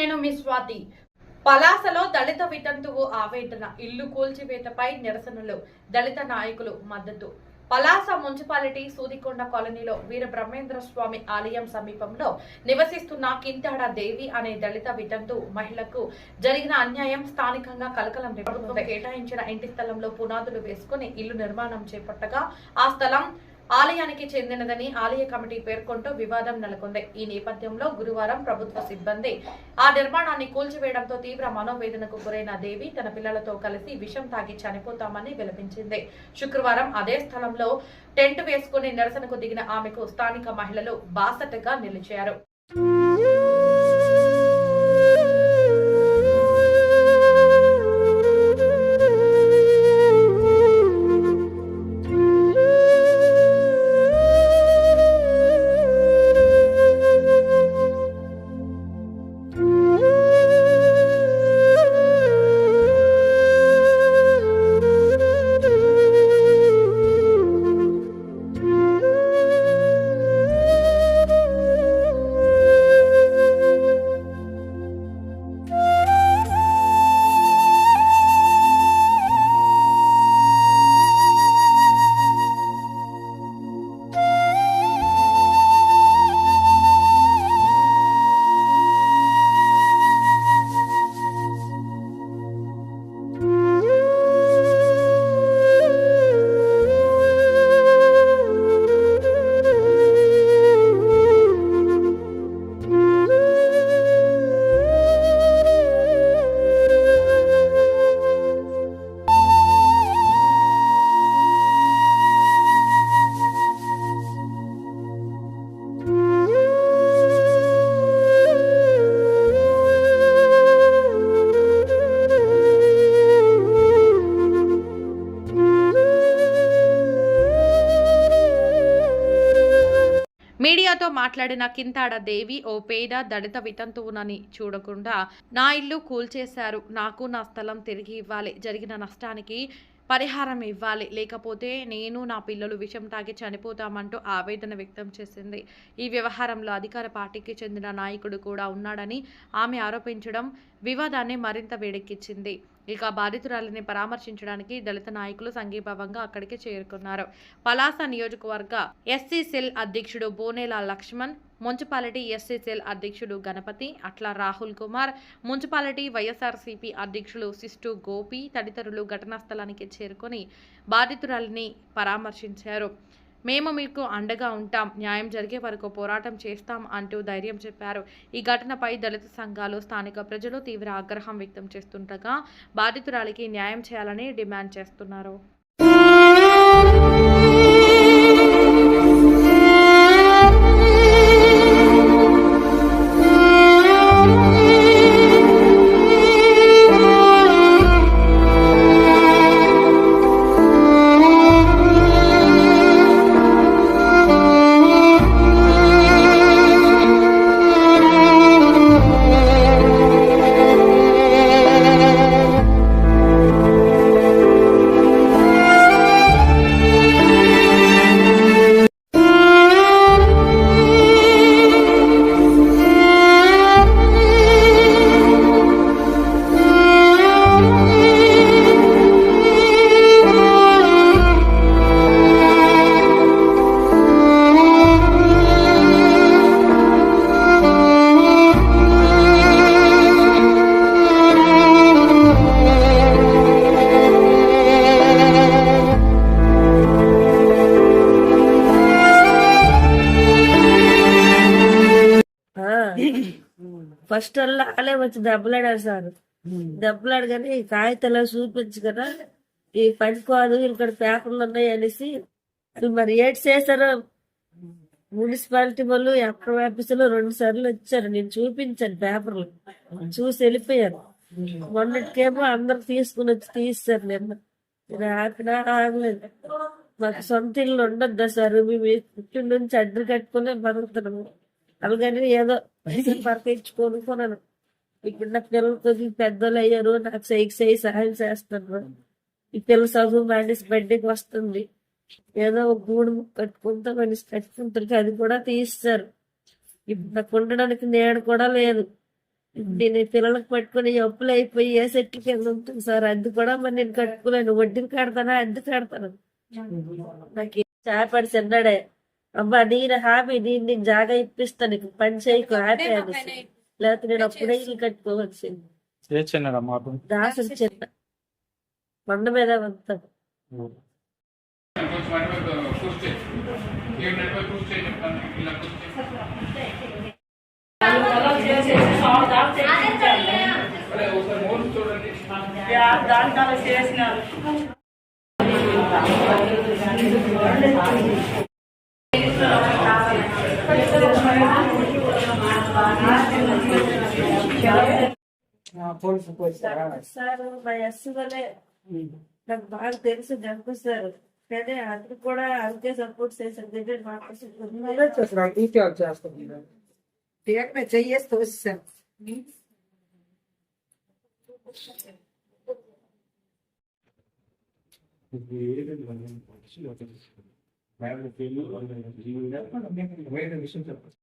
నేను మీ స్వాతి. పలాసలో దళిత వితంతువు ఆవేదన, ఇల్లు కూల్చివేతపై నిరసనలు, దళిత నాయకులు మద్దతు. పలాస మున్సిపాలిటీ సూదికొండ కాలనీలో వీర బ్రహ్మేంద్ర స్వామి ఆలయం సమీపంలో నివసిస్తున్న కింతాడ దేవి అనే దళిత వితంతు మహిళకు జరిగిన అన్యాయం స్థానికంగా కలకలం రేపుతోంది. కేటాయించిన ఇంటి స్థలంలో పునాదులు వేసుకుని ఇల్లు నిర్మాణం చేపట్టగా ఆ స్థలం ఆలయానికి చెందినదని ఆలయ కమిటీ పేర్కొంటూ వివాదం నెలకొంది. ఈ నేపథ్యంలో గురువారం ప్రభుత్వ సిబ్బంది ఆ నిర్మాణాన్ని కూల్చివేయడంతో తీవ్ర మనోవేదనకు గురైన దేవి తన పిల్లలతో కలిసి విషం తాగి చనిపోతామని విలపించింది. శుక్రవారం అదే స్థలంలో టెంట్ వేసుకుని నిరసనకు దిగిన ఆమెకు స్థానిక మహిళలు బాసటగా నిలిచారు. మీడియాతో మాట్లాడిన కింతాడ దేవి, ఓ పేద దళిత వితంతువునని చూడకుండా నా ఇల్లు కూల్చేశారు, నాకు నా స్థలం తిరిగి ఇవ్వాలి, జరిగిన నష్టానికి పరిహారం ఇవ్వాలి, లేకపోతే నేను నా పిల్లలు విషం తాగి చనిపోతామంటూ ఆవేదన వ్యక్తం చేసింది. ఈ వ్యవహారంలో అధికార పార్టీకి చెందిన నాయకుడు కూడా ఉన్నాడని ఆమె ఆరోపించడం వివాదాన్ని మరింత వేడెక్కించింది. ఇక బాధితురాలిని పరామర్శించడానికి దళిత నాయకులు సంఘీభావంగా అక్కడికి చేరుకున్నారు. పలాస నియోజకవర్గ ఎస్సీ సెల్ అధ్యక్షుడు బోనేల లక్ష్మణ్, మున్సిపాలిటీ ఎస్సీ సెల్ అధ్యక్షుడు గణపతి, అట్ల రాహుల్ కుమార్, మున్సిపాలిటీ వైఎస్ఆర్సీపీ అధ్యక్షులు సిస్టు గోపి తదితరులు ఘటనా స్థలానికి చేరుకొని బాధితురాలిని పరామర్శించారు. మేము మీకు అండగా ఉంటాం, న్యాయం జరిగే వరకు పోరాటం చేస్తాం అంటూ ధైర్యం చెప్పారు. ఈ ఘటనపై దళిత సంఘాలు, స్థానిక ప్రజలు తీవ్ర ఆగ్రహం వ్యక్తం చేస్తుండగా బాధితురాలికి న్యాయం చేయాలని డిమాండ్ చేస్తున్నారు. ఫస్ట్ వాళ్ళే వచ్చి దెబ్బలాడారు సార్. దెబ్బలాడు కానీ కాగితాలు చూపించు కదా, ఈ పడుకోదు ఇక్కడ పేపర్లు ఉన్నాయి అనేసి మరి ఏడు చేశారు. మున్సిపాలిటీ వాళ్ళు ఎక్కడ ఆఫీసులో 2 సార్లు వచ్చారు, నేను చూపించాను పేపర్లు, చూసి వెళ్ళిపోయారు. మొన్నటికేమో అందరు తీసుకుని వచ్చి తీస్తారు. నిన్న ఆపినా ఆగలేదు. మాకు సొంత ఇల్లు ఉండద్దా సార్, మేము ఇంటి నుంచి అడ్డు కట్టుకునే బతుకుతున్నాము. అలాగని ఏదో పరకించి కొనుక్కున్నాను. ఇప్పుడు నా పిల్లలు కొద్దిగా పెద్దలు అయ్యారు, నాకు సహాయం చేస్తున్నారు. ఈ పిల్లల చదువు మానేసి బడ్డీకి వస్తుంది, ఏదో ఒక గూడు కట్టుకుంటా మనిషి కట్టుకుంటారు, అది కూడా తీస్తారు. ఇప్పుడు నాకు ఉండడానికి నీడ కూడా లేదు. నేను ఈ పిల్లలకు పట్టుకుని అప్పులు అయిపోయి ఏ సెట్లు కింద ఉంటుంది సార్. అద్దె కూడా మరి నేను కట్టుకోలేను. వడ్డీలు కడతానా అద్దె కడతాను. నాకు చేపడి చిన్నాడే అమ్మా నేను హామీ నేను నీకు జాగా ఇప్పిస్తాను, నీకు పని చేయకు హ్యాపీ అనేసి. లేకపోతే నేను అప్పుడే ఇల్లు కట్టుకోవచ్చు. ఏ చిన్నరా మాకు దాసులు చిన్న కొండ మీద ఉంటాం. సార్ మా ఎస్ వల్లే నాకు బాగా తెలుసు జంపు సార్, కానీ అది కూడా అంతే సపోర్ట్ చేశారు. దగ్గర చెయ్యేస్తూ వచ్చాను. వేరే విషయం చెప్పండి.